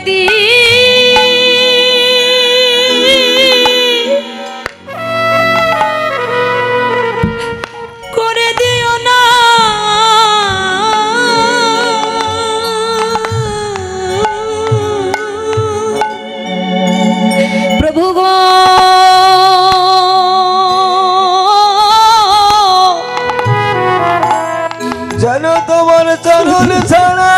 দি করে দিও না প্রভু গো জানো তোমার চরণ ছাড়া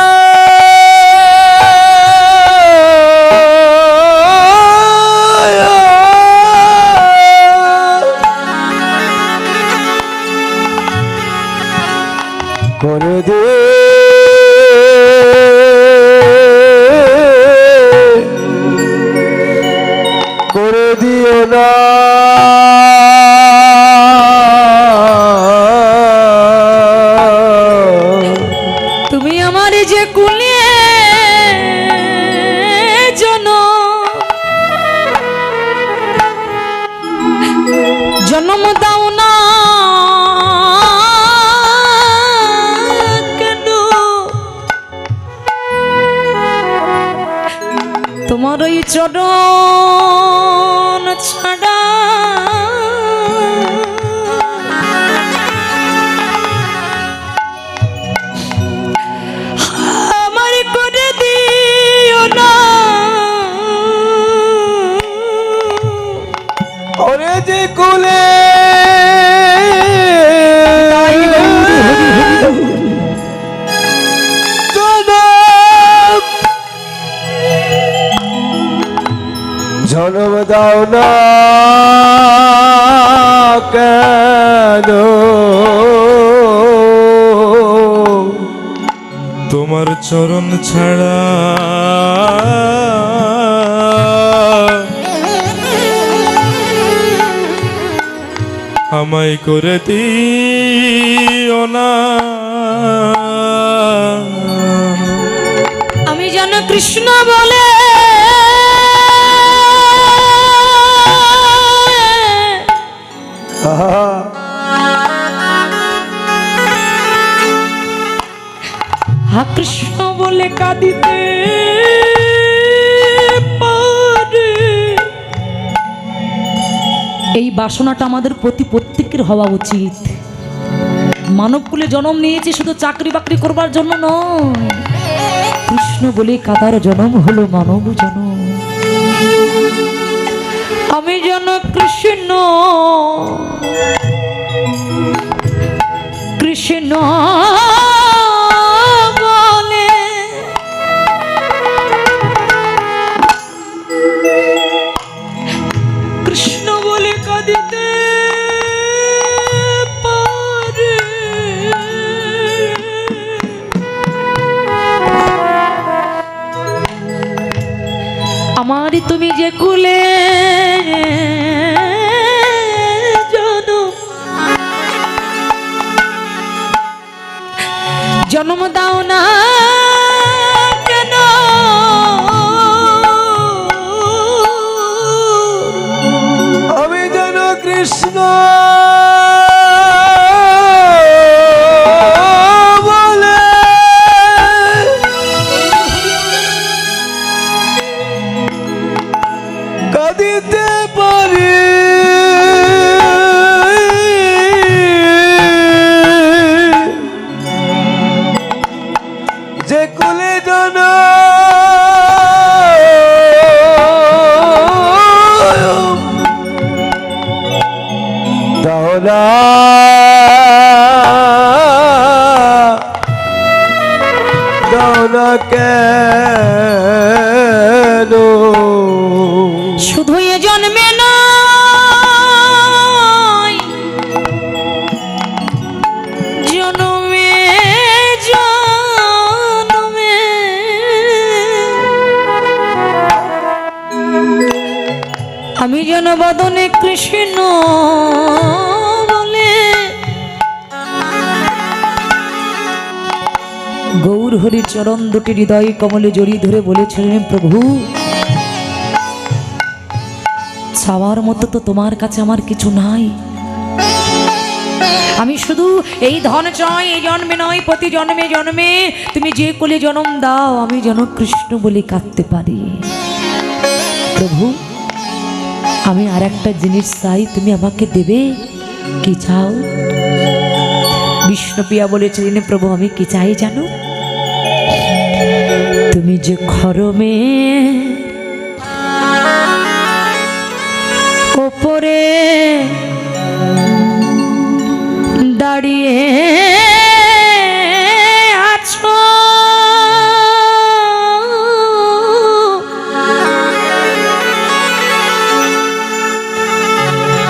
করে দে করে দিও না তুমি আমার যে কুলে জন্ম দাও না কেন তোমার ওই চরণ ছাড়া আমার করে দিও না ওরে যে কুলে জন্ম দাও না কেন তোমার চরণ ছাড়া আমায় করে দিও না আমি যেন কৃষ্ণ বলে হা কৃষ্ণ বলে কাঁদিতে পারে। এই বাসনাটা আমাদের প্রতি প্রত্যেকের হওয়া উচিত। মানবকুলে জন্ম নিয়েছে শুধু চাকরি বাকরি করবার জন্য নয়, কৃষ্ণ বলে কাদার জন্ম হলো মানব জন্ম। আমি যেন কৃষ্ণ কৃষ্ণ বলে কৃষ্ণ বলে কাঁদিতে পারে। আমারই তুমি যে কুলে জন্ম দাও না কেন আমি যেন কৃষ্ণ বলে কাঁদিতে পারি। যে কুলে জন দাও না দাও না কেন শুধু এ জন্মে নয় জন্মে জন্মে আমি যেন বদনে কৃষ্ণ বলে গৌর হরির চরণ দুটি হৃদয় কমলে জড়িয়ে ধরে বলেছিলেন, প্রভু চাওয়ার মতো তো তোমার কাছে আমার কিছু নাই, আমি শুধু এই ধন চাই, এই জন্মে নয়, প্রতি জন্মে জন্মে তুমি যে কোলে জন্ম দাও আমি যেন কৃষ্ণ বলে কাঁদতে পারি। প্রভু আমি আর একটা জিনিস চাই, তুমি আমাকে দেবে? কি চাও? বিষ্ণুপ্রিয়া বলেছিলেন, প্রভু আমি কি চাই জানো? তুমি যে খরমে ওপরে দাঁড়িয়ে আছো,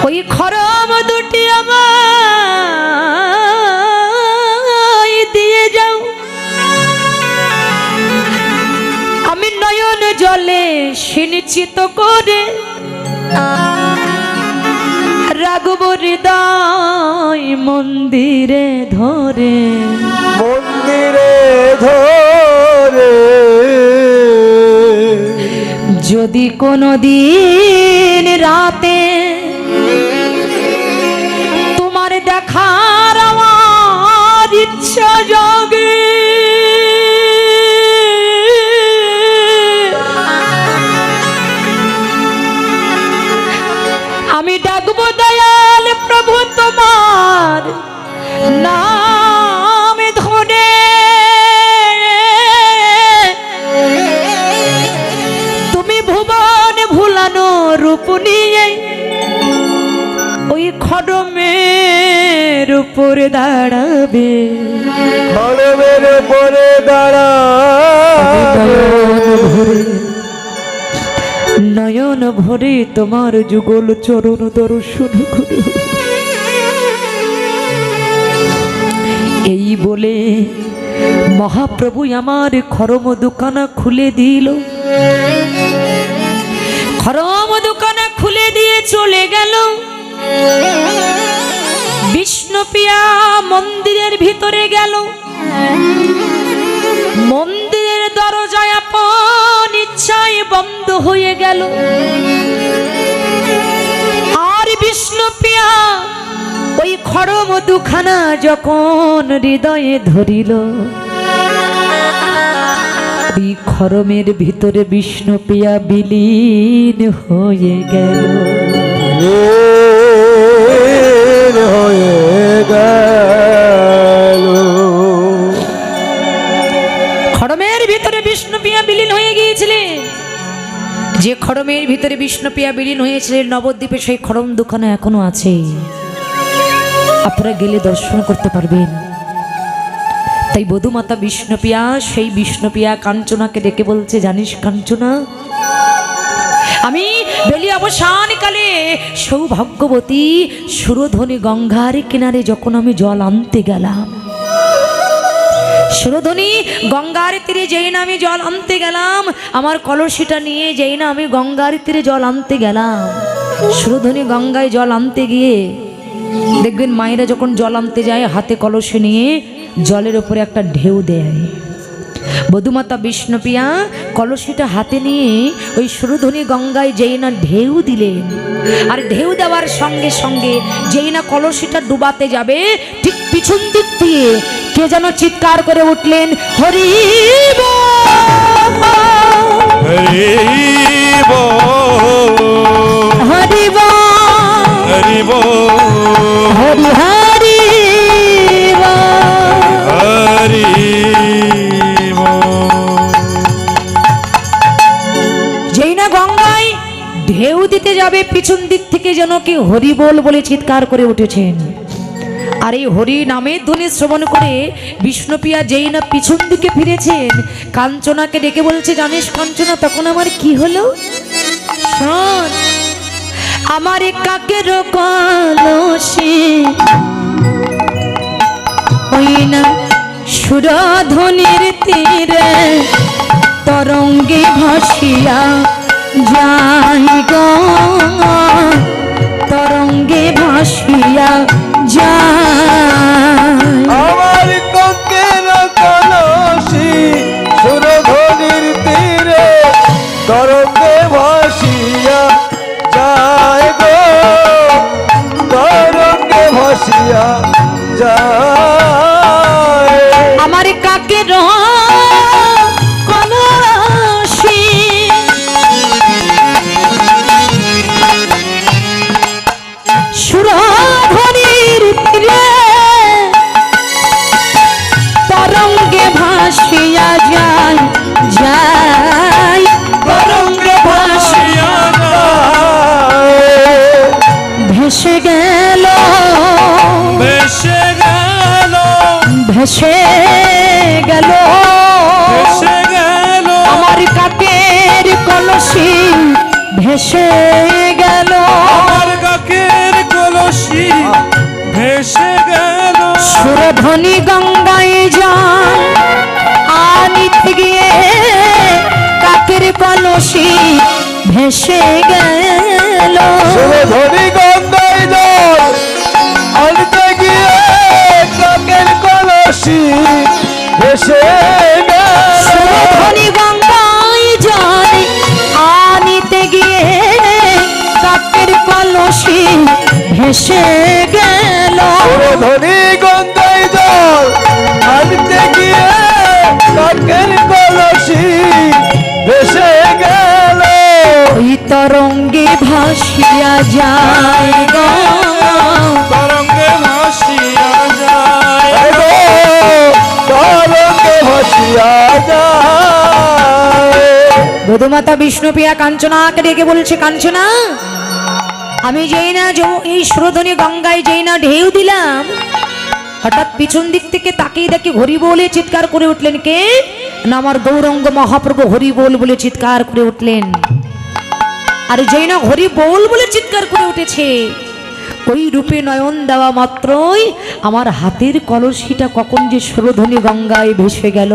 ওই খরম দুটি আমায় দিয়ে যাও, আমি নয়ন জলে সুনিশ্চিত করে রাগব হৃদয় মন্দিরে ধরে, মন্দিরে ধরে। যদি কোনো দিন রাতে তোমার দেখার আমার ইচ্ছা জাগে, আমি ডাকবো দয়াল প্রভু তোমার নাম ধরে, তুমি ভুবন ভুলানো রূপ নিয়ে ওই খড়মের উপরে দাঁড়াবে, খড়মের উপরে দাঁড়াবে। নয়ন ভরে তোমার যুগল চরণ দর্শন করো। এই বলে মহাপ্রভু আমার খরম দোকানা খুলে দিল, খরম দোকানা খুলে দিয়ে চলে গেল। বিষ্ণুপ্রিয়া মন্দিরের ভিতরে গেল, মন্দিরের দরজায় আপন ইচ্ছায় বন্ধ হয়ে গেল। আর বিষ্ণুপ্রিয়া ওই খড়ম দুখানা যখন হৃদয়ে ধরিল, ওই খড়মের ভিতরে বিষ্ণুপ্রিয়া বিলীন হয়ে গেল, হয়ে গেল। খড়মের ভিতরে বিষ্ণুপ্রিয়া বিলীন হয়ে গিয়েছিলেন। যে খড়মের ভিতরে বিষ্ণুপ্রিয়া বিলীন হয়েছিলেন, নবদ্বীপে সেই খড়ম দুখানা এখনো আছে, আপনারা গেলে দর্শন করতে পারবেন। তাই বধূমাতা বিষ্ণুপ্রিয়া সেই বিষ্ণুপ্রিয়া কাঞ্চনাকে ডেকে বলছে, জানিস কাঞ্চনা, আমি বেলি অবসানকালে সৌভাগ্যবতী সুরধনী গঙ্গার কিনারে যখন আমি জল আনতে গেলাম, সুরধনী গঙ্গার তীরে যেই না আমি জল আনতে গেলাম, আমার কলসিটা নিয়ে যেই না আমি গঙ্গার তীরে জল আনতে গেলাম, সুরধনী গঙ্গায় জল আনতে গিয়ে দেখবেন মায়েরা যখন জল আনতে যায় হাতে কলসি নিয়ে জলের উপরে একটা ঢেউ দেয়। বধূমাতা বিষ্ণুপ্রিয়া কলসিটা হাতে নিয়ে ওই সুরধনী গঙ্গায় যেই না ঢেউ দিলেন, আর ঢেউ দেওয়ার সঙ্গে সঙ্গে যেই না কলসিটা ডুবাতে যাবে, ঠিক পিছন দিক দিয়ে কে যেন চিৎকার করে উঠলেন, হরি বল, হরি বল, হরি বল, হরি বল, হরি হরি বল। হরি বল। যেই না গঙ্গায় ঢেউ দিতে যাবে, পিছন দিক থেকে যেন কি হরি বল বলে চিৎকার করে উঠেছেন। আর এই হরি নামের ধ্বনি শ্রবণ করে বিষ্ণুপ্রিয়া যেই না পিছন দিকে ফিরেছেন, কাঞ্চনাকে ডেকে বলছে, জানিস কাঞ্চনা তখন আমার কি হলো? শোন, আমার কাকের কলসি ওই না সুরধনির তীরে তরঙ্গে ভাসিয়া যাই গো, তরঙ্গে ভাসিয়া যায়। আমার কঙ্কের কলসি সুরধনির তীরে তরঙ্গে ভাসিয়া যায় গো, তরঙ্গে ভাসিয়া ভেসে গেল এসে গেল আমার কাকের কলসি ভেসে গেল আমার কাকের কলসি ভেসে গেল সুরধ্বনি গঙ্গায় যান আনিতে গিয়ে কাকের কলসি ভেসে গেল সুরধনি গঙ্গায় জল আনতে গিয়ে কাকের কলসি ভেসে গেল সুরধ্বনি গঙ্গায় যান আনিতে গিয়ে কাকের কলসি ভেসে গেল সুরধনি গঙ্গায় জল আনতে গিয়ে কাকের কলসি ভেসে গেল ওই তরঙ্গে ভাসিয়া যায় গো তরঙ্গে ভাসিয়া যায় এগো তরঙ্গে ভাসিয়া যায় বধুমাতা বিষ্ণুপ্রিয়া কাঞ্চনাকে ডেকে বলছে, কাঞ্চনা আমি যেই না এই সুরধ্বনি গঙ্গায় যেই না ঢেউ দিলাম, হঠাৎ পিছন দিক থেকে তাকিয়ে দেখি হরি বলে চিৎকার করে উঠলেন। কে না আমার গৌরাঙ্গ মহাপ্রভু হরি বলে চিৎকার করে উঠলেন। আর যেই না হরি বলে চিৎকার করে উঠেছে, ওই রূপে নয়ন দেওয়া মাত্রই আমার হাতের কলসিটা কখন যে সুরধ্বনি গঙ্গায় ভেসে গেল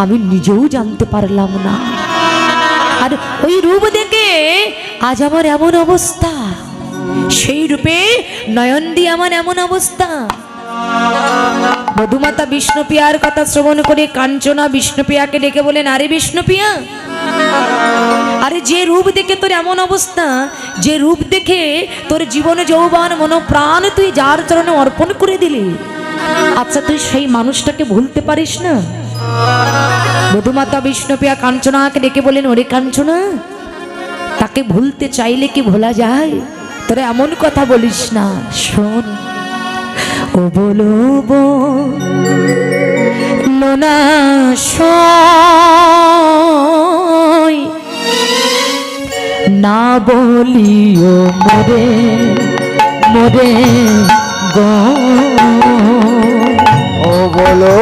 আমি নিজেও জানতে পারলাম না। আর ওই রূপ দেখে আজ আমার এমন অবস্থা, সেই রূপে নয়ন দিয়ে আমার এমন অবস্থা। মধুমাতা বিষ্ণুপ্রিয়ার কথা শ্রবণ করে কাঞ্চনা বিষ্ণুপ্রিয়াকে ডেকে বলেন, আরে বিষ্ণুপ্রিয়া, আরে যে রূপ দেখে তোর এমন অবস্থা, যে রূপ দেখে তোর জীবনে যৌবন মন প্রাণ তুই যার চরণে অর্পণ করে দিলি, আচ্ছা তুই সেই মানুষটাকে ভুলতে পারিস না? মধুমাতা বিষ্ণুপ্রিয়া কাঞ্চনাকে ডেকে বলেন, ওরে কাঞ্চনা, তাকে ভুলতে চাইলে কি ভোলা যায়? তোরা এমন কথা বলিস না, শোন। ও বলো লোনা সয় না বলিও মোরে মোরে গো ও বলো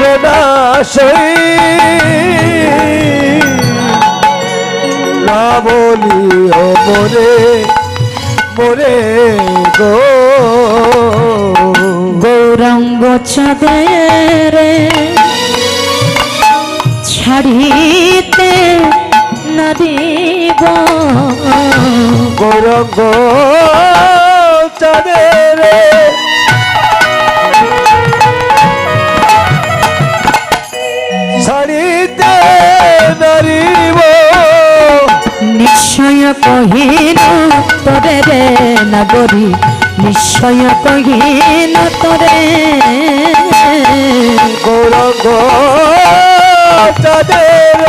লোনাশই না বলি ও মোরে মোরে গো গৌরাঙ্গ চাঁদের ছাড়িতে না দেব গৌরঙ্গ চাঁদের ছাড়িতে নারিব নিশ্চয় কহিন তোরে রে নগরী, নিশ্চয় কহিন তোরে গৌরঙ্গ চাঁদের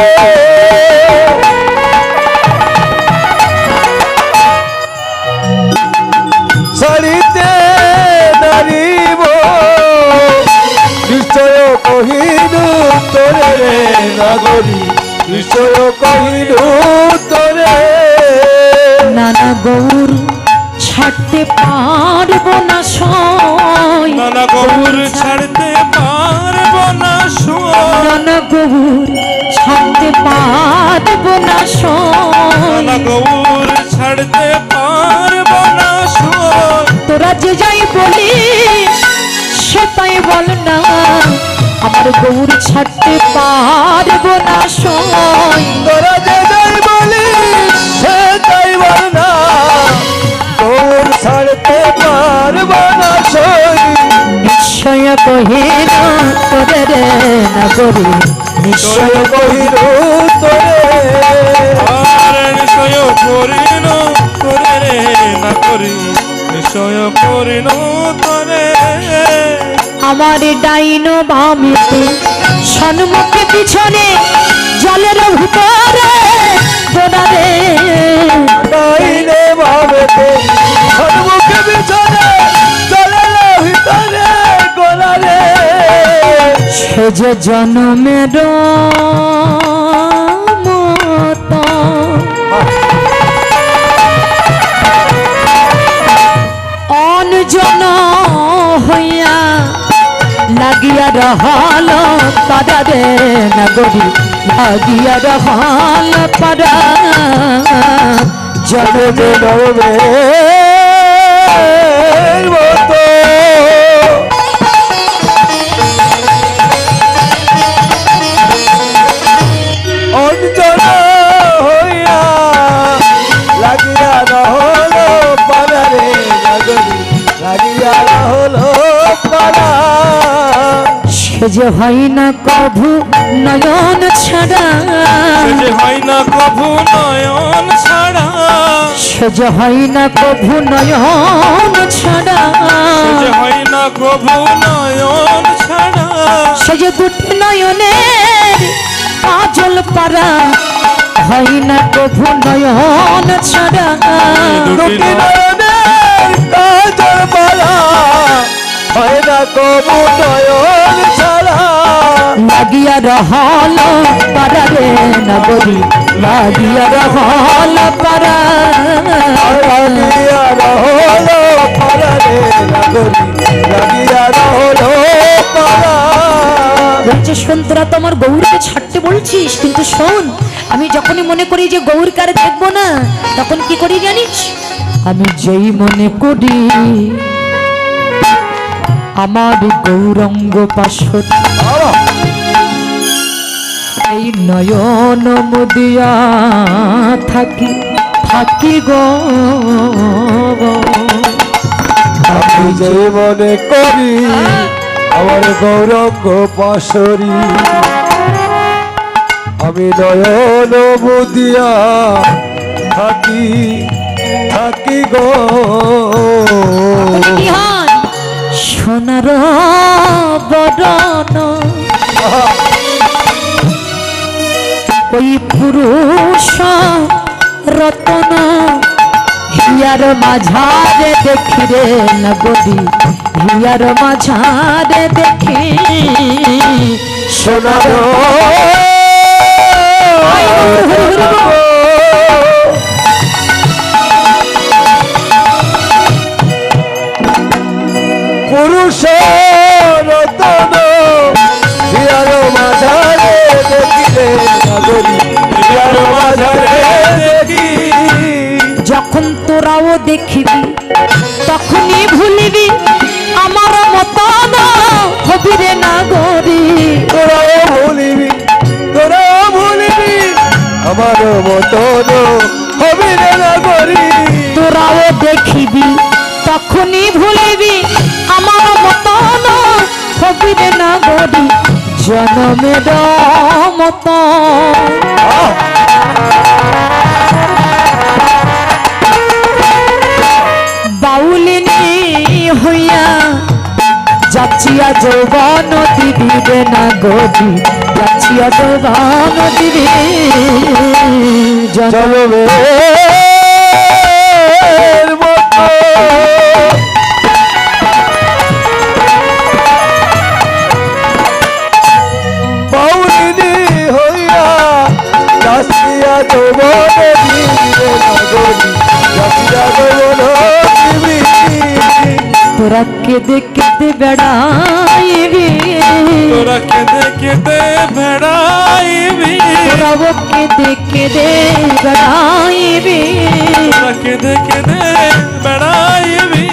ছাড়িতে নারিব নিশ্চয় কহিনু তোরে রে নগরী, নিশ্চয় কহিনু তোরে নানা গৌর ছাড়তে পারবো না সয়, নানা গৌর ছাড়তে পারবো না সয় নানা গৌর ছাড়তে পারবো না সয়, নানা গৌর ছাড়তে পারবো না সয় তোরা যে যাই বলি সে তাই বল না, আমার গৌর ছাড়তে পারবো না সয়। তোরা যে যাই বলি সে তাই বল না, তোর ছাড়তে পারবো না সই নিশ্চয় কহিন তোরে রে নগরী, নিশ্চয় কহিনু তোরে আর নিশ্চয় করিন তোরে রে না করি নিশ্চয় করিন তোরে আমার ডাইন বামেতে সন্মুখে পিছনে জলের ভিতরে বোনারে ডাইনে বামেতে সন্মুখে পিছনে জলের ভিতরে গোলারে সে যে জনমের মতো অনজন হইয়া রহাল পারে নগরী লাগিয়া রহাল পারা জনমে নবে মতো অঞ্জনা হইয়া লাগিয়া রহল পারে নগরী লাগিয়া রহল পারা সে যে হয় না কভু নয়ন ছাড়া সে যে হয় না কভু নয়ন ছাড়া সে যে হয় না কভু নয়ন ছাড়া সে যে হয় না কভু নয়ন ছাড়া সে যে দুটি নয়নের কাজল পারা হয় না কভু নয়ন ছাড়া দুটি নয়নের কাজল পারা হয় না কবু নয়ন ছাড়া লাগিয়া রহল পারা রে নগরী লাগিয়া রহল পারা লাগিয়া রহল পারা রে নগরী লাগিয়া রহল পারা বলছে শোন তোরা তো আমার গৌরকে ছাড়তে বলছিস কিন্তু শোন আমি যখনই মনে করি যে গৌরকে আর দেখবো না তখন কি করি জানিস আমি যেই মনে করি আমার গৌরঙ্গ পাশত এই নয়ন মুদিয়া থাকি থাকি গো আমি যে মনে করি আমার গৌরঙ্গ পাশরি আমি নয়ন বুদিয়া থাকি থাকি গো কি হয় সোনার বদন ওই পুরুষ রতন হিয়ার মাঝারে দেখি রে নগরী হিয়ার মাঝারে দেখি সোনার পুরুষ রতন হিয়ার মাঝারে দেখিলে নগরী হিয়ার মাঝারে দেখি যখন তোরাও দেখিবি তখনই ভুলিবি আমার মতন হবি রে নাগরী তোরাও ভুলিবি তোরাও ভুলিবি আমার মতন হবে রে নগরী তোরাও দেখিবি তখনই ভুলিবি আমার মতন হবি রে নাগরী জনমের মতন বাউলিনী হইয়া যাচ্ছিয়া যৌবন দিবি রে নাগরী যাচ্ছিয়া যৌবন দিবি জনমে মতো বাউলিনী হইয়া যাচ্ছিয়া যৌবন দিবি নগরী যাচ্ছিয়া যৌবন দিবি তোরা কেঁদে কেঁদে বেড়াইবি তোরা কেঁদে কেঁদে বেড়াইবি তোরাও কেঁদে কেঁদে বেড়াইবি তোরা কেঁদে কেঁদে বেড়াইবি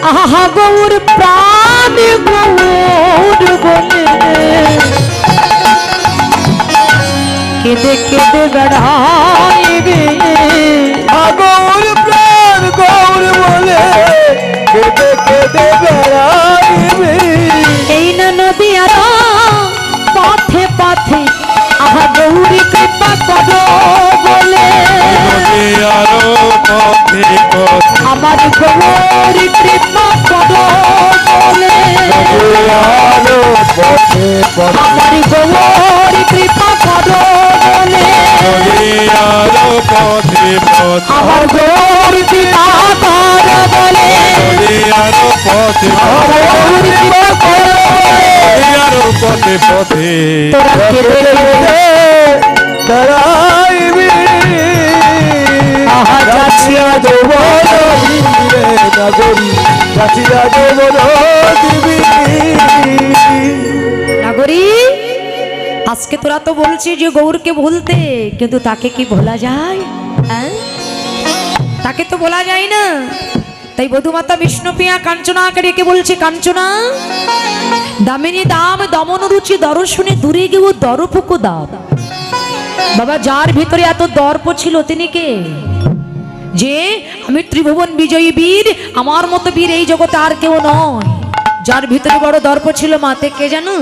আহা গৌর প্রাণ গৌর বলে কেঁদে কেঁদে বেড়াইবি গৌর প্রাণ গৌর বলে কেঁদে কেঁদে বেড়াইবি এই না নদী আর পথে পথে আহা গৌরী কৃপা করো বলে নদী আরো পথে পথে আমার গৌরী কৃপা করো বলে আলো পথে পথে আমার গৌরী কৃপা করো বলে নদী আরো পথে পথে আমার গৌরী কৃপা করো বলে নদী আরো পথে আমার গৌরী কৃপা করো নদী আরো পথে পথে তোরা কেঁদে কেঁদে দাঁড়াইবি আহা যাচ্ছিয়া যৌবন দিবি নগরী যাচ্ছিয়া যৌবন দিবি হরি, আজকে তোরা তো বলছিস যে গৌরকে ভুলতে, কিন্তু তাকে কি ভোলা যায়? হ্যাঁ, তাকে তো বলা যায় না। তাই বধূমাতা বিষ্ণুপ্রিয়া কাঞ্চনাকে ডেকে বলছে, কাঞ্চনা, দামিনী দাম দমন রুচি দর্শনে দূরে গেও দর্পকো দাম। বাবা, যার ভিতরে এত দর্প ছিল তিনি কে? যে আমি ত্রিভুবন বিজয়ী বীর, আমার মতো বীর এই জগতে আর কেউ নয়। যার ভিতরে বড় দর্প ছিল মাতে কে জানো?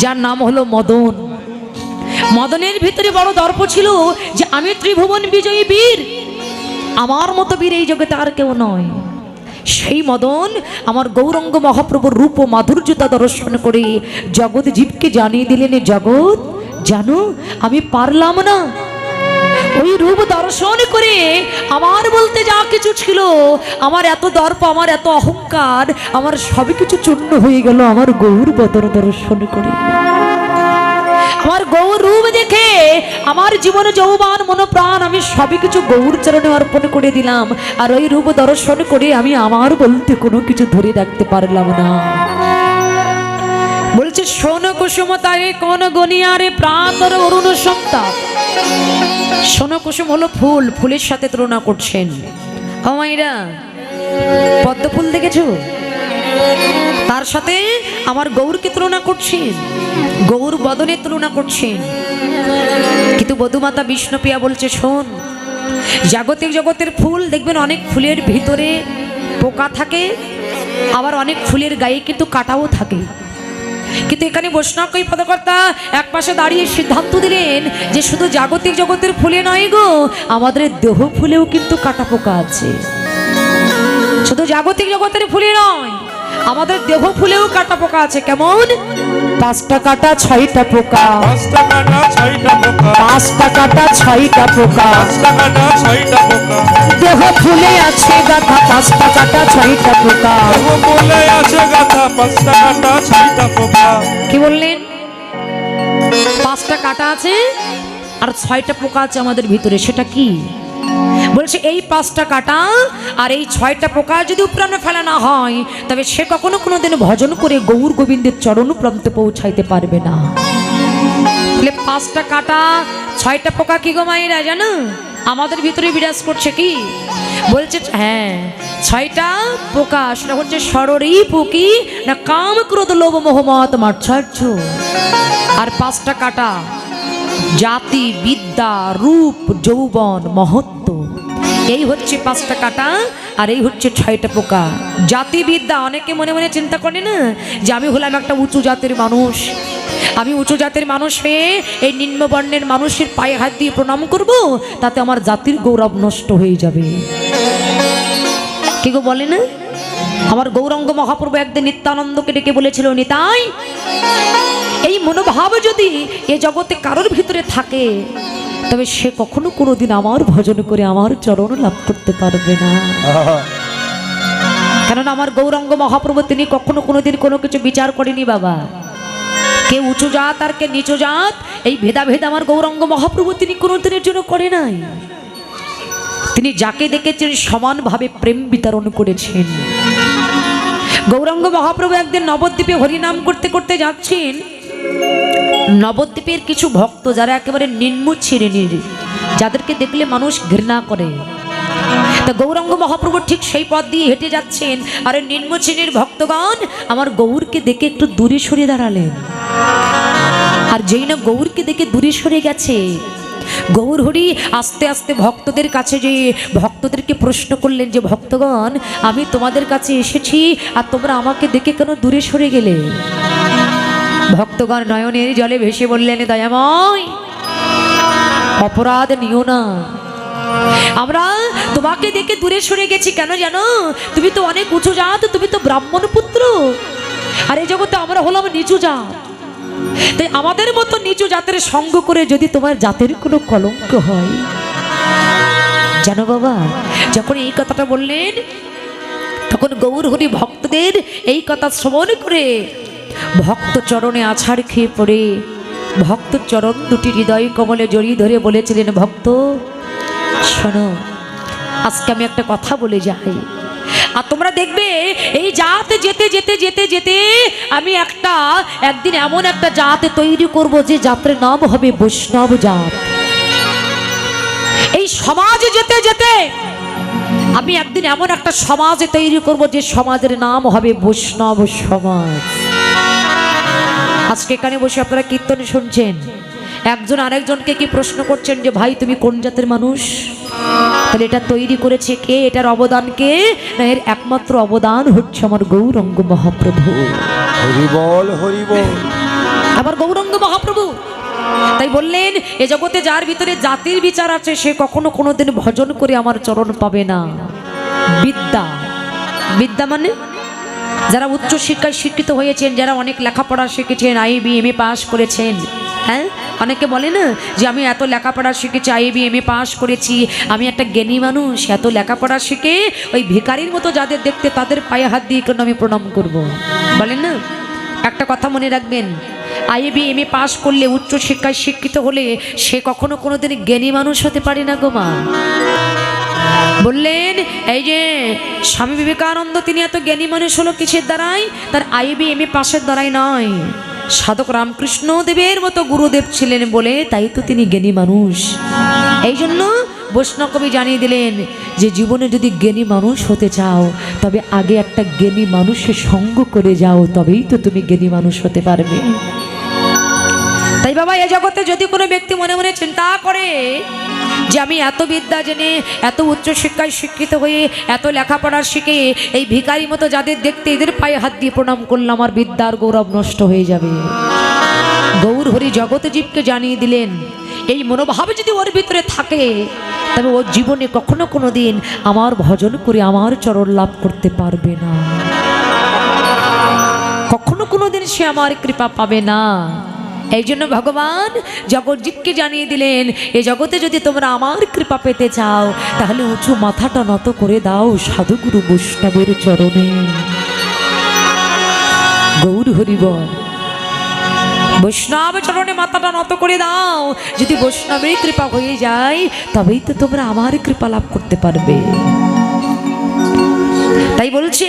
যার নাম হলো মদন। মদনের ভিতরে বড় দর্প ছিল যে আমি ত্রিভুবন বিজয়ী বীর, আমার মতো বীর এই জগতে আর কেউ নয়। সেই মদন আমার গৌরাঙ্গ মহাপ্রভুর রূপ ও মাধুর্যতা দর্শন করে জগৎ জীবকে জানিয়ে দিলেন, জগৎ জানো আমি পারলাম না। ওই রূপ দর্শন করে আমার বলতে যা কিছু ছিল, আমার এত দর্প, আমার এত অহংকার, আমার সব কিছু চূর্ণ হয়ে গেল আমার গৌর বদন দর্শন করে। আমার গৌর রূপ দেখে আমার জীবন যৌবন মনোপ্রাণ আমি সবই কিছু গৌর চরণে অর্পণ করে দিলাম। আর ওই রূপ দর্শন করে আমি আমার বলতে কোনো কিছু ধরে রাখতে পারলাম না। বলছে, শোনো কুসুমতারে কোন গনিয়ারে প্রাতর অরুণ সন্তাপ। শোনো কুসুম হলো ফুল, ফুলের সাথে তুলনা করছেন। ও মাইরা, পদ্ম ফুল দেখেছো? তার সাথে আমার গৌরকে তুলনা করছেন, গৌর বদনে তুলনা করছেন। কিন্তু বধূমাতা বিষ্ণুপ্রিয়া বলছে, শোন, জাগতিক জগতের ফুল দেখবেন অনেক ফুলের ভিতরে পোকা থাকে, আবার অনেক ফুলের গায়ে কিন্তু কাঁটাও থাকে। কিন্তু এখানে বৈষ্ণব কই পদকর্তা এক পাশে দাঁড়িয়ে সিদ্ধান্ত দিলেন যে শুধু জাগতিক জগতের ফুলে নয় গো, আমাদের দেহ ফুলেও কিন্তু কাঁটা পোকা আছে। শুধু জাগতিক জগতের ফুলে নয়, আমাদের দেহ ফুলেও কাঁটা পোকা আছে। কেমন? 5টা কাঁটা 6টা পোকা, 5টা কাঁটা 6টা পোকা, 5টা কাঁটা 6টা পোকা, 5টা কাঁটা 6টা পোকা, দেহ ফুলে আছে গাথা 5টা কাঁটা 6টা পোকা। দেহ ফুলে আছে গাথা 5টা কাঁটা 6টা পোকা। কি বললেন? 5টা কাঁটা আছে আর 6টা পোকা আছে আমাদের ভিতরে। সেটা কি? বলছে, এই 5টা কাঁটা আর এই 6টা পোকা যদি উপরাণে ফেলা না হয়, তবে সে কখনো কোনোদিন ভজন করে গৌর গোবিন্দের চরণ প্রান্তে পৌঁছাইতে পারবে না। 5টা কাঁটা 6টা পোকা কি গো মায়েরা জানো? আমাদের ভিতরে বিরাজ করছে। কি বলছে? হ্যাঁ, 6টা পোকা। সেটা হচ্ছে সররি পুকি না কাম ক্রোধ লোভ মোহ মত মাৎসর্য। আর 5টা কাঁটা জাতি বিদ্যা রূপ যৌবন মহত্ব। এই হচ্ছে 5টা কাঁটা আর এই হচ্ছে 6টা পোকা। জাতি বিদ্যা, অনেকে মনে মনে চিন্তা করে না যে আমি হলাম একটা উঁচু জাতের মানুষ, আমি উঁচু জাতের মানুষ হয়ে এই নিম্নবর্ণের মানুষের পায়ে হাত দিয়ে প্রণাম করব, তাতে আমার জাতির গৌরব নষ্ট হয়ে যাবে। কি গো বলে না? আমার গৌরাঙ্গ মহাপ্রভু একদিন নিত্যানন্দকে ডেকে বলেছিল, নিতাই, এই মনোভাব যদি এ জগতে কারোর ভিতরে থাকে, তবে সে কখনো কোনোদিন আমার ভজন করে আমার চরণ লাভ করতে পারবে না। কেননা আমার গৌরাঙ্গ মহাপ্রভু তিনি কখনো কোনোদিন কোনো কিছু বিচার করেনি বাবা। কে উঁচু জাত আর কে নিচু জাত এই ভেদাভেদ আমার গৌরাঙ্গ মহাপ্রভু তিনি কোনোদিনের জন্য করে নাই। তিনি যাকে দেখেছেন সমানভাবে প্রেম বিতরণ করেছেন। গৌরাঙ্গ মহাপ্রভু একদিন নবদ্বীপে হরিনাম করতে করতে যাচ্ছেন। নবদ্বীপের কিছু ভক্ত যারা একেবারে নিম্ন শ্রেণীর, যাদেরকে দেখলে মানুষ ঘৃণা করে, তা গৌরাঙ্গ মহাপ্রভু ঠিক সেই পথ দিয়ে হেঁটে যাচ্ছেন। আর নিম্ন শ্রেণীর ভক্তগণ আমার গৌরকে দেখে একটু দূরে সরে দাঁড়ালেন। আর যেই না গৌরকে দেখে দূরে সরে গেছে, গৌর হরি আস্তে আস্তে ভক্তদের কাছে যেয়ে ভক্তদেরকে প্রশ্ন করলেন যে, ভক্তগণ, আমি তোমাদের কাছে এসেছি আর তোমরা আমাকে দেখে কেন দূরে সরে গেলে? ভক্তগণ নয়নের জলে ভেসে বললেন, দয়াময়, অপরাধ নিও না, আমরা তোমাকে দেখে দূরে সরে গেছি। কেন জানো? তুমি তো অনেক উঁচু জাত, তুমি তো ব্রাহ্মণ পুত্র, আর এই জগতে আমরা হলাম নিচু জাত। তাই আমাদের মতো নিচু জাতের সঙ্গ করে যদি তোমার জাতের কোনো কলঙ্ক হয়। জানো বাবা, যখন এই কথাটা বললেন, তখন গৌর হরি ভক্তদের এই কথা শ্রবণ করে ভক্ত চরণে আছাড় খেয়ে পড়ে ভক্ত চরণ দুটি হৃদয় কমলে জড়িয়ে ধরে বলেছিলেন, ভক্ত শোনো, আজকে আমি একটা কথা বলে যাই। আর তোমরা দেখবে এই জাত যেতে যেতে যেতে যেতে আমি একদিন এমন একটা জাত তৈরি করব যে জাতের নাম হবে বৈষ্ণব জাত। এই সমাজে যেতে যেতে আমি একদিন এমন একটা সমাজ তৈরি করব যে সমাজের নাম হবে বৈষ্ণব সমাজ। আজকে এখানে বসে আপনারা কীর্তন শুনছেন, একজন আরেকজনকে কি প্রশ্ন করছেন যে ভাই তুমি কোন জাতের মানুষ? তাহলে এটা তৈরি করেছে কে? এটার অবদান কে? না, এর একমাত্র অবদান হচ্ছে আমার গৌরাঙ্গ মহাপ্রভু। হরি বল, হরি বল। আমার গৌরাঙ্গ মহাপ্রভু তাই বললেন, এ জগতে যার ভিতরে জাতির বিচার আছে সে কখনো কোনোদিন ভজন করে আমার চরণ পাবে না। বিদ্যা, বিদ্যা মানে যারা উচ্চ শিক্ষায় শিক্ষিত হয়েছেন, যারা অনেক লেখাপড়া শিখেছেন, IB MA পাস করেছেন। হ্যাঁ, অনেকে বলে না যে আমি এত লেখাপড়া শিখেছি, IB MA পাস করেছি, আমি একটা জ্ঞানী মানুষ। এত লেখাপড়া শিখে ওই ভিখারির মতো যাদের দেখতে তাদের পায়ে হাত দিয়ে কেন আমি প্রণাম করব? বলেন না। একটা কথা মনে রাখবেন, IB MA পাস করলে, উচ্চ শিক্ষায় শিক্ষিত হলে সে কখনো কোনোদিন জ্ঞানী মানুষ হতে পারে না গো মা। বললেন এই যে স্বামী বিবেকানন্দ, তিনি এত জ্ঞানী মানুষ হলো কিসের দ্বারাই? তার IB MA পাশের দ্বারাই নয়, সাধক রামকৃষ্ণ দেবের মতো গুরুদেব ছিলেন বলে তাই তো তিনি জ্ঞানী মানুষ। এই জন্য বৈষ্ণব কবি জানিয়ে দিলেন যে জীবনে যদি জ্ঞানী মানুষ হতে চাও তবে আগে একটা জ্ঞানী মানুষের সঙ্গ করে যাও, তবেই তো তুমি জ্ঞানী মানুষ হতে পারবে। তাই বাবা, এ জগতে যদি কোনো ব্যক্তি মনে মনে চিন্তা করে যে আমি এত বিদ্যা জেনে, এত উচ্চ শিক্ষায় শিক্ষিত হয়ে, এত লেখাপড়া শিখে এই ভিখারি মতো যাদের দেখতে এদের পায়ে হাত দিয়ে প্রণাম করলাম, আমার বিদ্যার গৌরব নষ্ট হয়ে যাবে। গৌর হরি জগৎ জীবকে জানিয়ে দিলেন এই মনোভাব যদি ওর ভিতরে থাকে তবে ওর জীবনে কখনো কোনো দিন আমার ভজন করে আমার চরণ লাভ করতে পারবে না, কখনো কোনো দিন সে আমার কৃপা পাবে না। এই জন্য ভগবান জগৎজীবকে জানিয়ে দিলেন এ জগতে যদি তোমরা আমার কৃপা পেতে চাও তাহলে উঁচু মাথাটা নত করে দাও সাধুগুরু বৈষ্ণবের চরণে। গৌর হরি বল। বৈষ্ণব চরণে মাথাটা নত করে দাও, যদি বৈষ্ণবের কৃপা হয়ে যায় তবেই তো তোমরা আমার কৃপা লাভ করতে পারবে। তাই বলছে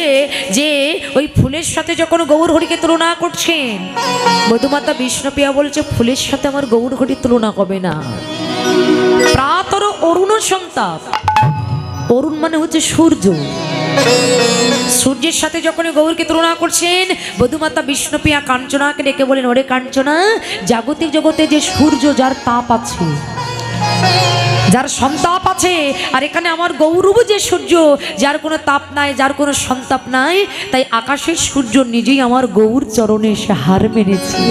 যে ওই ফুলের সাথে যখন গৌর হরিকে তুলনা করছেন, বধূমাতা বিষ্ণুপ্রিয়া বলছে ফুলের সাথে আমার গৌর হরি তুলনা হবে না। প্রাতর অরুণ সন্তাপ, অরুণ মানে হচ্ছে সূর্য, সূর্যের সাথে যখন গৌরকে তুলনা করছেন, বধূমাতা বিষ্ণুপ্রিয়া কাঞ্চনাকে ডেকে বলেন, ওরে কাঞ্চনা, জাগতিক জগতে যে সূর্য যার তাপ আছে, যার সন্তাপ আছে, আর এখানে আমার গৌরব যে সূর্য যার কোনো তাপ নাই, যার কোনো সন্তাপ নাই, তাই আকাশের সূর্য নিজেই আমার গৌর চরণে এসে হার মেনেছে।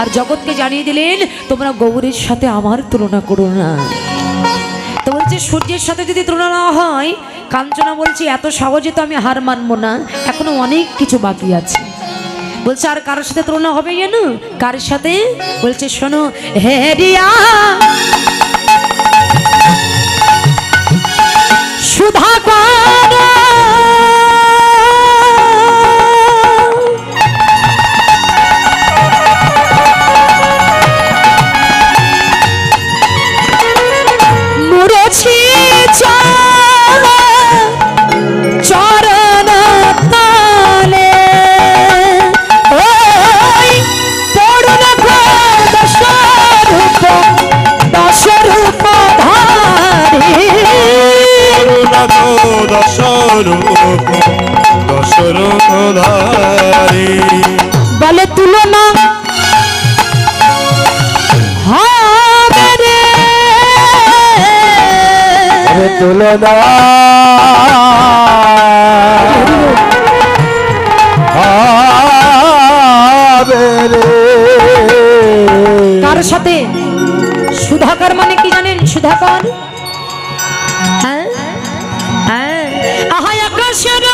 আর জগৎকে জানিয়ে দিলেন তোমরা গৌরের সাথে আমার তুলনা করো না। তো বলছে সূর্যের সাথে যদি তুলনা না হয়, কাঞ্চনা বলছে এত সহজে তো আমি হার মানবো না, এখনো অনেক কিছু বাকি আছে। বলছে আর কারোর সাথে তুলনা হবে জানো? কার সাথে? বলছে শোনো, হে রিয়া সুধাকর মুরেছি চরণ তালে ওই তরুণ দশরূপ দশরূপ ধারী দশরূপ ধারী বলে তুলনা হবে রে, তুলনা হবে রে। কার সাথে? সুধাকর মানে কি জানেন? সুধাকর, হ্যাঁ হ্যাঁ, আহাই আকাশের